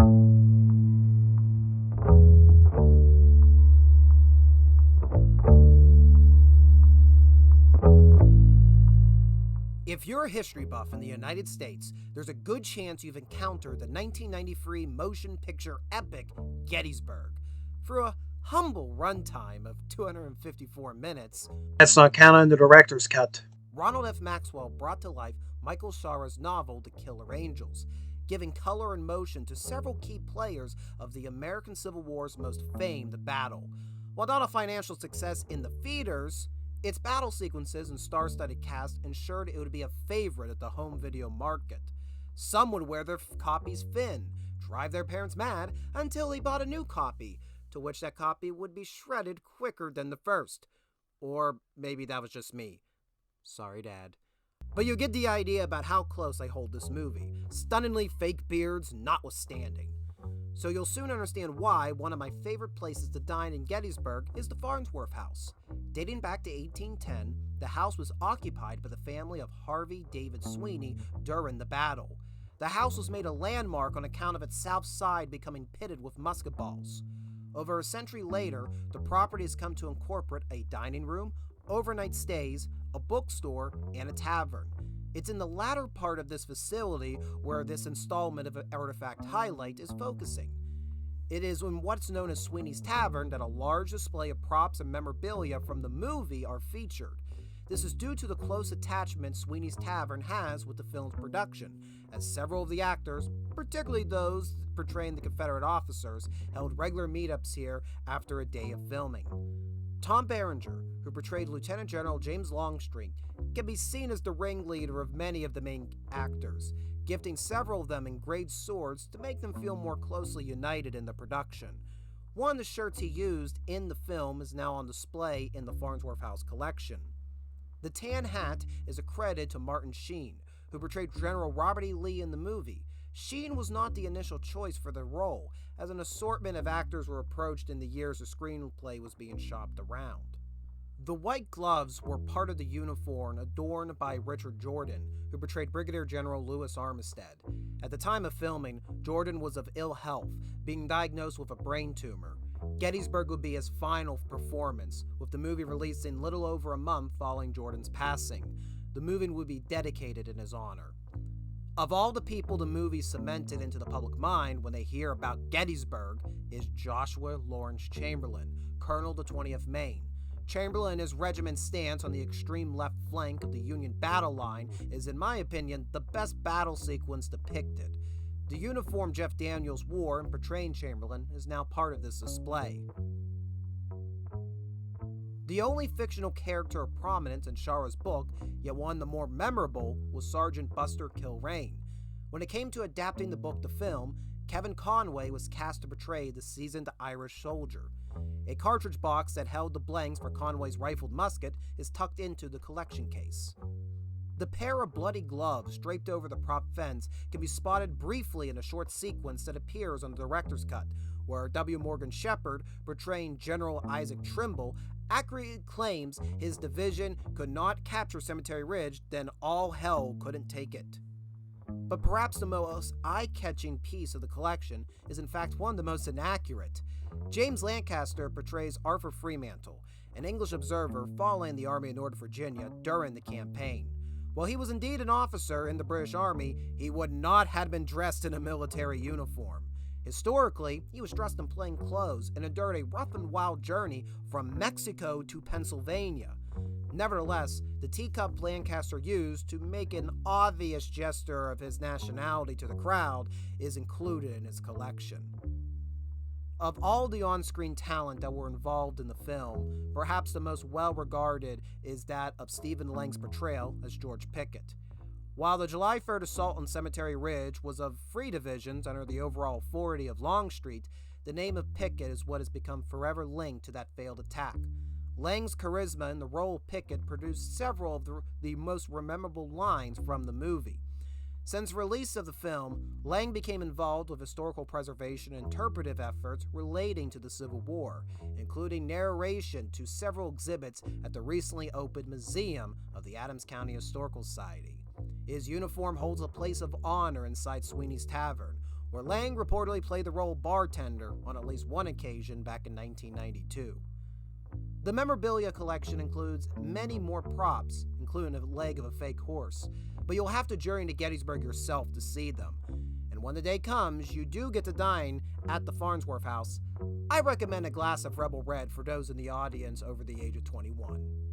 If you're a history buff in the United States, there's a good chance you've encountered the 1993 motion picture epic Gettysburg. For a humble runtime of 254 minutes, That's not counting the director's cut. Ronald F. Maxwell brought to life Michael Shara's novel The Killer Angels, giving color and motion to several key players of the American Civil War's most famed battle. While not a financial success in the theaters, its battle sequences and star-studded cast ensured it would be a favorite at the home video market. Some would wear their copies thin, drive their parents mad until they bought a new copy, to which that copy would be shredded quicker than the first. Or maybe that was just me. Sorry, Dad. But you get the idea about how close I hold this movie, stunningly fake beards notwithstanding. So you'll soon understand why one of my favorite places to dine in Gettysburg is the Farnsworth House. Dating back to 1810, the house was occupied by the family of Harvey David Sweeney during the battle. The house was made a landmark on account of its south side becoming pitted with musket balls. Over a century later, the property has come to incorporate a dining room, overnight stays, a bookstore, and a tavern. It's in the latter part of this facility where this installment of Artifact Highlight is focusing. It is in what's known as Sweeney's Tavern that a large display of props and memorabilia from the movie are featured. This is due to the close attachment Sweeney's Tavern has with the film's production, as several of the actors, particularly those portraying the Confederate officers, held regular meetups here after a day of filming. Tom Berenger, who portrayed Lieutenant General James Longstreet, can be seen as the ringleader of many of the main actors, gifting several of them engraved swords to make them feel more closely united in the production. One of the shirts he used in the film is now on display in the Farnsworth House collection. The tan hat is a credit to Martin Sheen, who portrayed General Robert E. Lee in the movie. Sheen was not the initial choice for the role, as an assortment of actors were approached in the years the screenplay was being shopped around. The white gloves were part of the uniform adorned by Richard Jordan, who portrayed Brigadier General Louis Armistead. At the time of filming, Jordan was of ill health, being diagnosed with a brain tumor. Gettysburg would be his final performance, with the movie released in little over a month following Jordan's passing. The movie would be dedicated in his honor. Of all the people the movie cemented into the public mind when they hear about Gettysburg is Joshua Lawrence Chamberlain, Colonel of the 20th Maine. Chamberlain and his regiment's stance on the extreme left flank of the Union battle line is, in my opinion, the best battle sequence depicted. The uniform Jeff Daniels wore in portraying Chamberlain is now part of this display. The only fictional character of prominence in Shara's book, yet one the more memorable, was Sergeant Buster Kilrain. When it came to adapting the book to film, Kevin Conway was cast to portray the seasoned Irish soldier. A cartridge box that held the blanks for Conway's rifled musket is tucked into the collection case. The pair of bloody gloves draped over the prop fence can be spotted briefly in a short sequence that appears on the director's cut, where W. Morgan Shepherd, portraying General Isaac Trimble, accurately claims his division could not capture Cemetery Ridge, then all hell couldn't take it. But perhaps the most eye-catching piece of the collection is in fact one of the most inaccurate. James Lancaster portrays Arthur Fremantle, an English observer following the Army of Northern Virginia during the campaign. While he was indeed an officer in the British Army, he would not have been dressed in a military uniform. Historically, he was dressed in plain clothes and endured a rough and wild journey from Mexico to Pennsylvania. Nevertheless, the teacup Lancaster used to make an obvious gesture of his nationality to the crowd is included in his collection. Of all the on-screen talent that were involved in the film, perhaps the most well-regarded is that of Stephen Lang's portrayal as George Pickett. While the July 3rd assault on Cemetery Ridge was of free divisions under the overall authority of Longstreet, the name of Pickett is what has become forever linked to that failed attack. Lang's charisma in the role of Pickett produced several of the most memorable lines from the movie. Since release of the film, Lang became involved with historical preservation and interpretive efforts relating to the Civil War, including narration to several exhibits at the recently opened Museum of the Adams County Historical Society. His uniform holds a place of honor inside Sweeney's Tavern, where Lang reportedly played the role of bartender on at least one occasion back in 1992. The memorabilia collection includes many more props, including a leg of a fake horse, but you'll have to journey to Gettysburg yourself to see them. And when the day comes, you do get to dine at the Farnsworth House. I recommend a glass of Rebel Red for those in the audience over the age of 21.